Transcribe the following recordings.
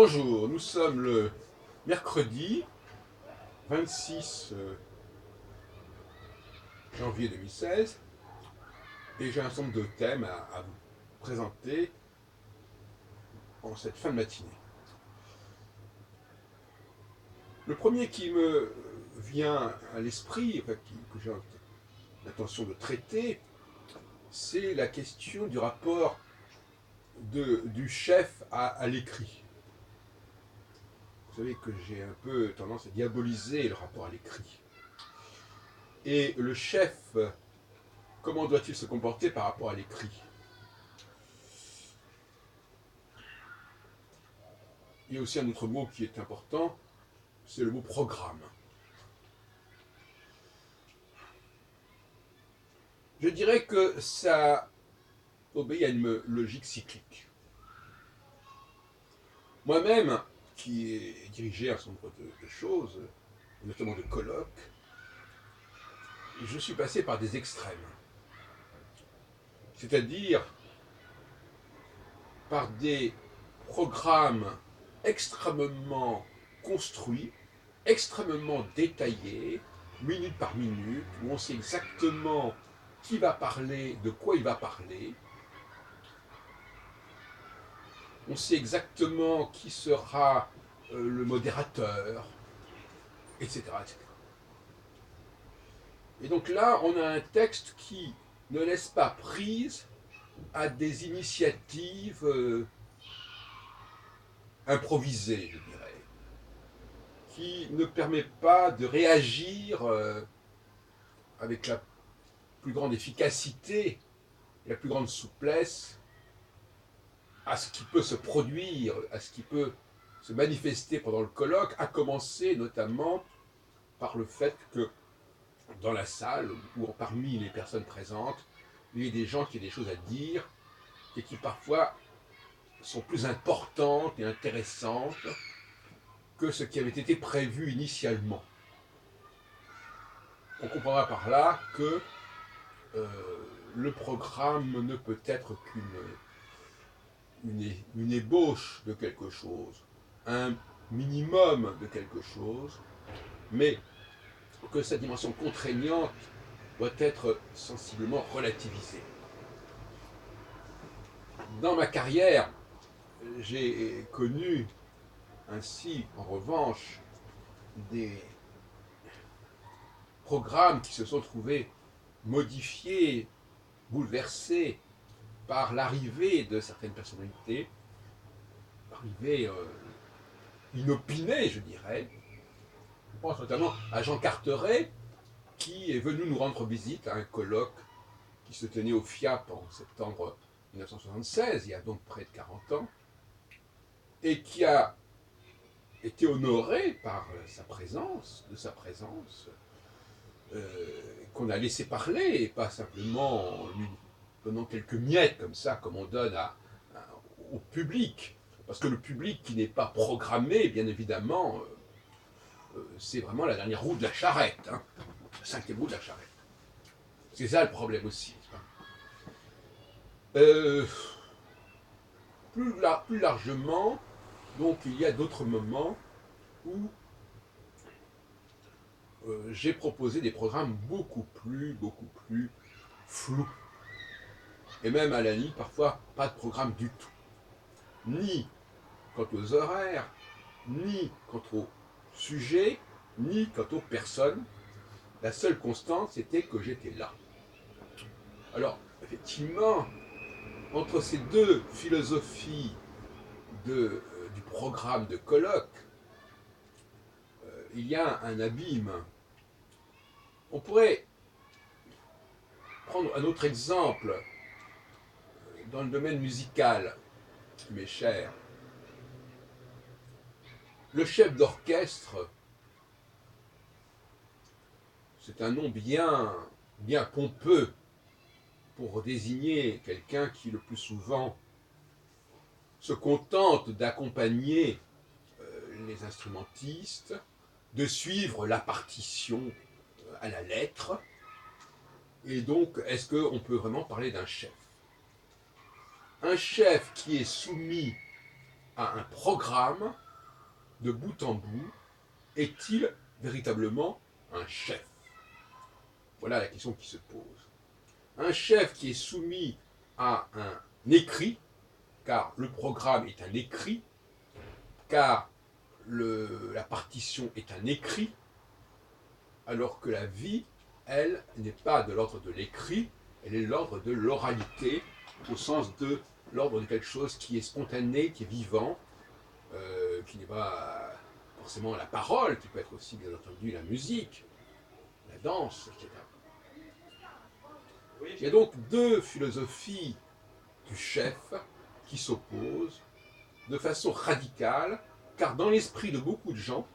Bonjour, nous sommes le mercredi 26 janvier 2016 et j'ai un certain nombre de thèmes à vous présenter en cette fin de matinée. Le premier qui me vient à l'esprit, que j'ai l'intention de traiter, c'est la question du rapport du chef à l'écrit. Vous savez que j'ai un peu tendance à diaboliser le rapport à l'écrit. Et le chef, comment doit-il se comporter par rapport à l'écrit? Il y a aussi un autre mot qui est important, c'est le mot programme. Je dirais que ça obéit à une logique cyclique. Moi-même, qui ai dirigé un certain nombre de choses, notamment de colloques, je suis passé par des extrêmes. C'est-à-dire par des programmes extrêmement construits, extrêmement détaillés, minute par minute, où on sait exactement qui va parler, de quoi il va parler. On sait exactement qui sera le modérateur, etc., etc. Et donc là, on a un texte qui ne laisse pas prise à des initiatives improvisées, je dirais, qui ne permet pas de réagir avec la plus grande efficacité et la plus grande souplesse à ce qui peut se produire, à ce qui peut se manifester pendant le colloque, à commencer notamment par le fait que dans la salle ou parmi les personnes présentes, il y a des gens qui ont des choses à dire et qui parfois sont plus importantes et intéressantes que ce qui avait été prévu initialement. On comprendra par là que le programme ne peut être qu'une ébauche de quelque chose, un minimum de quelque chose, mais que sa dimension contraignante doit être sensiblement relativisée. Dans ma carrière, j'ai connu ainsi, en revanche, des programmes qui se sont trouvés modifiés, bouleversés par l'arrivée de certaines personnalités, arrivées inopinées, je dirais. Je pense notamment à Jean Carteret, qui est venu nous rendre visite à un colloque qui se tenait au FIAP en septembre 1976, il y a donc près de 40 ans, et qui a été honoré par de sa présence, qu'on a laissé parler, et pas simplement en lui donnant quelques miettes comme ça, comme on donne au public. Parce que le public qui n'est pas programmé, bien évidemment, c'est vraiment la dernière roue de la charrette, hein, la cinquième roue de la charrette. C'est ça le problème aussi. Euh, plus largement, donc il y a d'autres moments où j'ai proposé des programmes beaucoup plus flous. Et même à la limite, parfois, pas de programme du tout. Ni quant aux horaires, ni quant au sujet, ni quant aux personnes. La seule constante, c'était que j'étais là. Alors, effectivement, entre ces deux philosophies du programme de colloque, il y a un abîme. On pourrait prendre un autre exemple dans le domaine musical, qui m'est cher. Le chef d'orchestre, c'est un nom bien pompeux pour désigner quelqu'un qui le plus souvent se contente d'accompagner les instrumentistes, de suivre la partition à la lettre. Et donc, est-ce qu'on peut vraiment parler d'un chef? Un chef qui est soumis à un programme de bout en bout? Est-il véritablement un chef? Voilà la question qui se pose. Un chef qui est soumis à un écrit, car le programme est un écrit, car la partition est un écrit, alors que la vie, elle, n'est pas de l'ordre de l'écrit, elle est de l'ordre de l'oralité, au sens de l'ordre de quelque chose qui est spontané, qui est vivant, qui n'est pas forcément la parole, qui peut être aussi bien entendu la musique, la danse, etc. Il y a donc deux philosophies du chef qui s'opposent de façon radicale, car dans l'esprit de beaucoup de gens,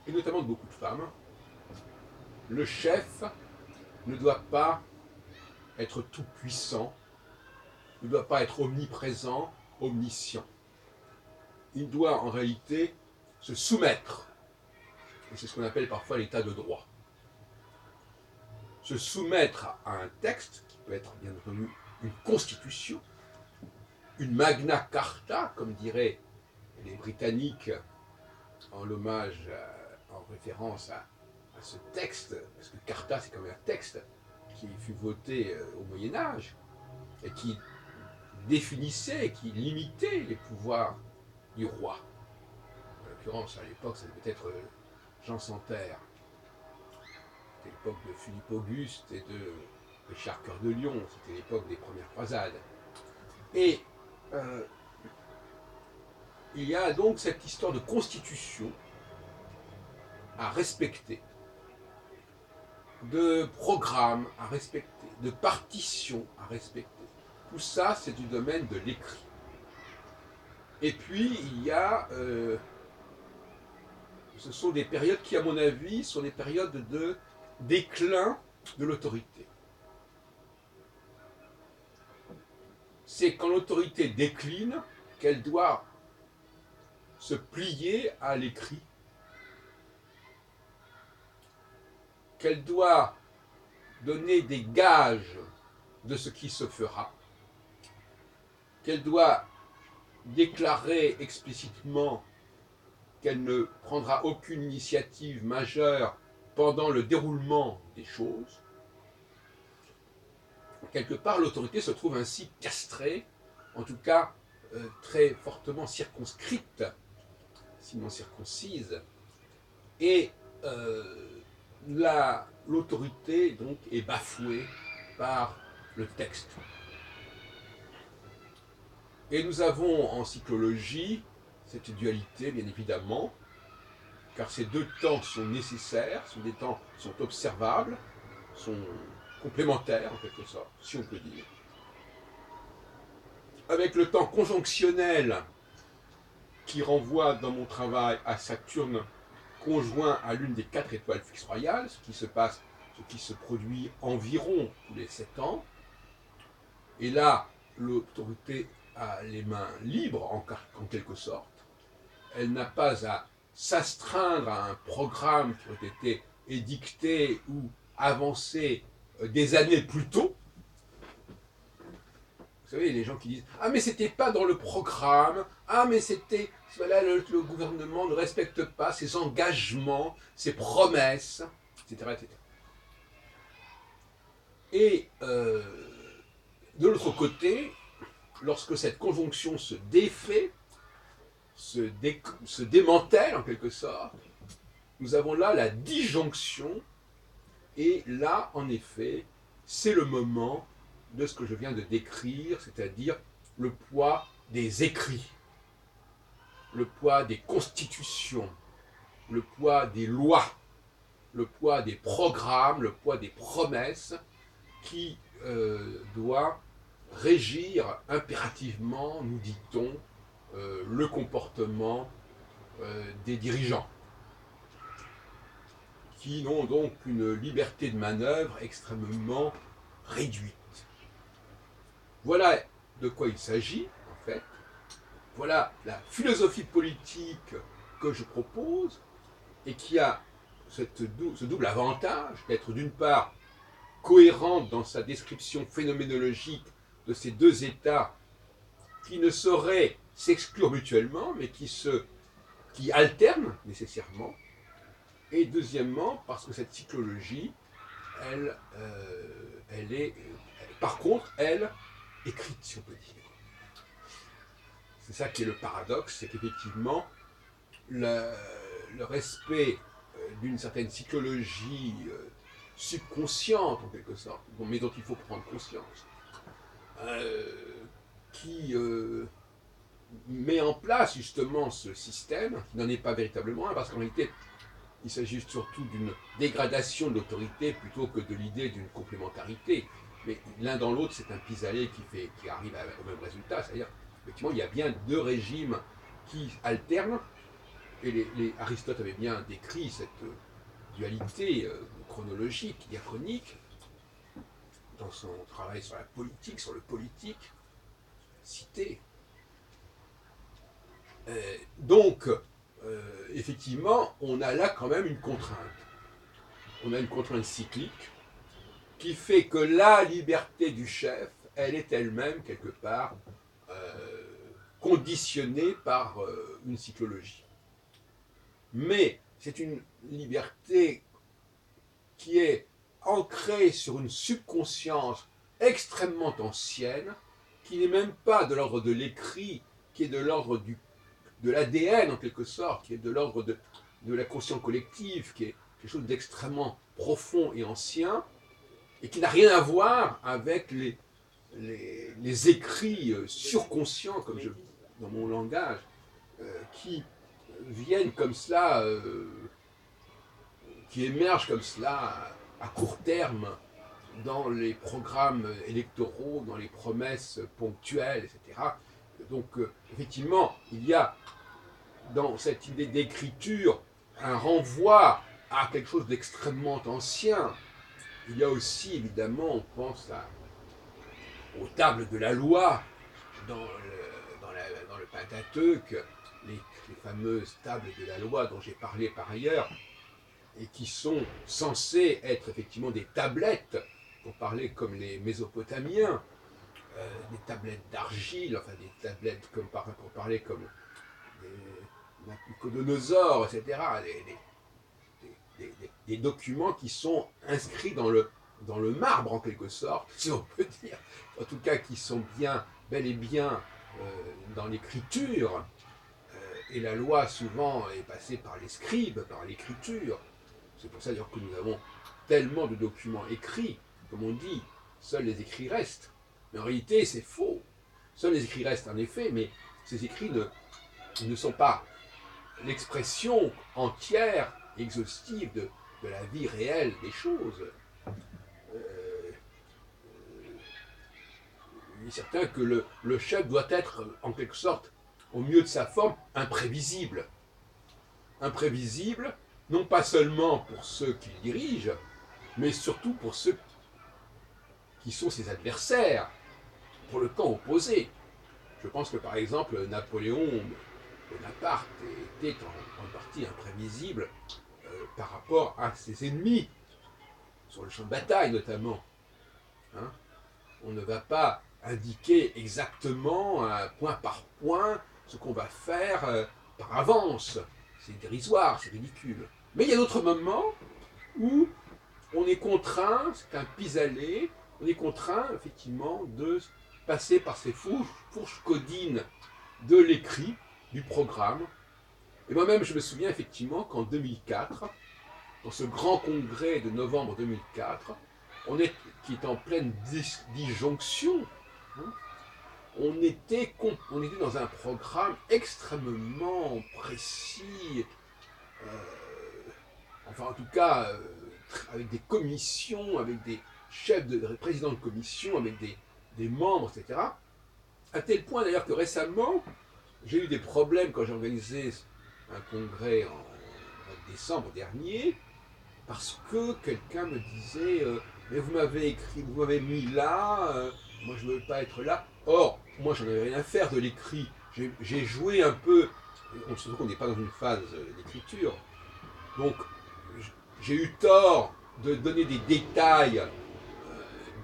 et notamment de beaucoup de femmes, le chef ne doit pas être tout puissant, ne doit pas être omniprésent, omniscient. Il doit en réalité se soumettre, et c'est ce qu'on appelle parfois l'état de droit. Se soumettre à un texte, qui peut être bien entendu une constitution, une magna carta, comme diraient les Britanniques en l'hommage, en référence à ce texte, parce que carta c'est comme un texte qui fut voté au Moyen-Âge, et qui définissait, qui limitait les pouvoirs du roi. En l'occurrence, à l'époque, ça devait être Jean Santerre. C'était l'époque de Philippe Auguste et de Richard Cœur de Lion. C'était l'époque des premières croisades. Et il y a donc cette histoire de constitution à respecter, de programme à respecter, de partition à respecter. Tout ça, c'est du domaine de l'écrit. Et puis, il y a... ce sont des périodes qui, à mon avis, sont des périodes de déclin de l'autorité. C'est quand l'autorité décline qu'elle doit se plier à l'écrit, qu'elle doit donner des gages de ce qui se fera, qu'elle doit déclarer explicitement qu'elle ne prendra aucune initiative majeure pendant le déroulement des choses. Quelque part, l'autorité se trouve ainsi castrée, en tout cas très fortement circonscrite, sinon circoncise, et l'autorité donc est bafouée par le texte. Et nous avons en psychologie cette dualité, bien évidemment, car ces deux temps sont nécessaires, ces deux temps sont observables, sont complémentaires en quelque sorte, si on peut dire. Avec le temps conjonctionnel qui renvoie dans mon travail à Saturne conjoint à l'une des 4 étoiles fixes royales, ce qui se produit environ tous les 7 ans. Et là, l'autorité a les mains libres en quelque sorte. Elle n'a pas à s'astreindre à un programme qui aurait été édicté ou avancé des années plus tôt. Vous savez, les gens qui disent « Ah, mais c'était pas dans le programme, ah, mais c'était... Voilà, le gouvernement ne respecte pas ses engagements, ses promesses, etc. etc. » Et de l'autre côté, lorsque cette conjonction se défait, se démantèle en quelque sorte, nous avons là la disjonction, et là, en effet, c'est le moment de ce que je viens de décrire, c'est-à-dire le poids des écrits, le poids des constitutions, le poids des lois, le poids des programmes, le poids des promesses qui doit régir impérativement, nous dit-on, le comportement des dirigeants, qui n'ont donc une liberté de manœuvre extrêmement réduite. Voilà de quoi il s'agit, en fait. Voilà la philosophie politique que je propose, et qui a ce double avantage d'être d'une part cohérente dans sa description phénoménologique de ces deux états qui ne sauraient s'exclure mutuellement, mais qui alternent nécessairement. Et deuxièmement, parce que cette cyclologie, elle est, par contre, elle, écrite, si on peut dire. C'est ça qui est le paradoxe, c'est qu'effectivement, le respect d'une certaine psychologie subconsciente, en quelque sorte, mais dont il faut prendre conscience, qui met en place justement ce système, qui n'en est pas véritablement un, parce qu'en réalité, il s'agit surtout d'une dégradation de l'autorité plutôt que de l'idée d'une complémentarité. Mais l'un dans l'autre, c'est un pis-aller qui arrive au même résultat. C'est-à-dire, effectivement, il y a bien deux régimes qui alternent, et Aristote avait bien décrit cette dualité chronologique, diachronique, dans son travail sur la politique, sur le politique, cité. Donc, effectivement, on a là quand même une contrainte. On a une contrainte cyclique qui fait que la liberté du chef, elle est elle-même quelque part conditionnée par une cyclologie. Mais c'est une liberté qui est ancrée sur une subconscience extrêmement ancienne, qui n'est même pas de l'ordre de l'écrit, qui est de l'ordre de l'ADN en quelque sorte, qui est de l'ordre de la conscience collective, qui est quelque chose d'extrêmement profond et ancien, et qui n'a rien à voir avec les écrits surconscients, comme dans mon langage, qui viennent comme cela, qui émergent comme cela à court terme dans les programmes électoraux, dans les promesses ponctuelles, etc. Donc, effectivement, il y a dans cette idée d'écriture un renvoi à quelque chose d'extrêmement ancien. Il y a aussi, évidemment, on pense aux tables de la loi dans le Pentateuque, les fameuses tables de la loi dont j'ai parlé par ailleurs, et qui sont censées être effectivement des tablettes, pour parler comme les Mésopotamiens, des tablettes d'argile, enfin des tablettes pour parler comme des Nabucodonosor, etc. Des documents qui sont inscrits dans le marbre en quelque sorte, si on peut dire, en tout cas qui sont bel et bien dans l'écriture, et la loi souvent est passée par les scribes, par l'écriture. C'est pour ça d'ailleurs que nous avons tellement de documents écrits, comme on dit, seuls les écrits restent. Mais en réalité, c'est faux. Seuls les écrits restent en effet, mais ces écrits ne sont pas l'expression entière, exhaustive de la vie réelle des choses. Il est certain que le chef doit être, en quelque sorte, au mieux de sa forme, imprévisible. Imprévisible, non pas seulement pour ceux qu'il dirige, mais surtout pour ceux qui sont ses adversaires, pour le camp opposé. Je pense que par exemple, Napoléon Bonaparte était en partie imprévisible par rapport à ses ennemis, sur le champ de bataille notamment. Hein, on ne va pas indiquer exactement, point par point, ce qu'on va faire par avance. C'est dérisoire, c'est ridicule. Mais il y a d'autres moments où on est contraint, c'est un pis-aller, on est contraint effectivement de passer par ces fourches codines de l'écrit, du programme. Et moi-même, je me souviens effectivement qu'en 2004, dans ce grand congrès de novembre 2004, qui est en pleine disjonction, hein, on était dans un programme extrêmement précis, enfin en tout cas avec des commissions, avec des chefs présidents de commission, avec des membres, etc. À tel point d'ailleurs que récemment, j'ai eu des problèmes quand j'ai organisé un congrès en décembre dernier, parce que quelqu'un me disait mais vous m'avez écrit, vous m'avez mis là, moi je ne veux pas être là. Or, moi j'en avais rien à faire de l'écrit. J'ai joué un peu, surtout qu'on n'est pas dans une phase d'écriture. Donc j'ai eu tort de donner des détails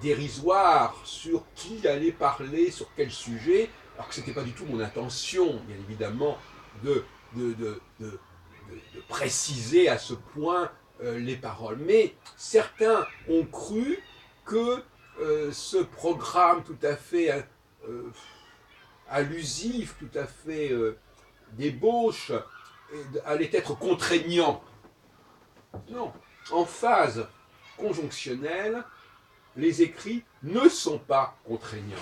dérisoires sur qui allait parler, sur quel sujet, alors que ce n'était pas du tout mon intention, bien évidemment, de, de, de, de, de préciser à ce point les paroles. Mais certains ont cru que ce programme tout à fait allusif, tout à fait d'ébauche, allait être contraignant. Non, en phase conjonctionnelle, les écrits ne sont pas contraignants.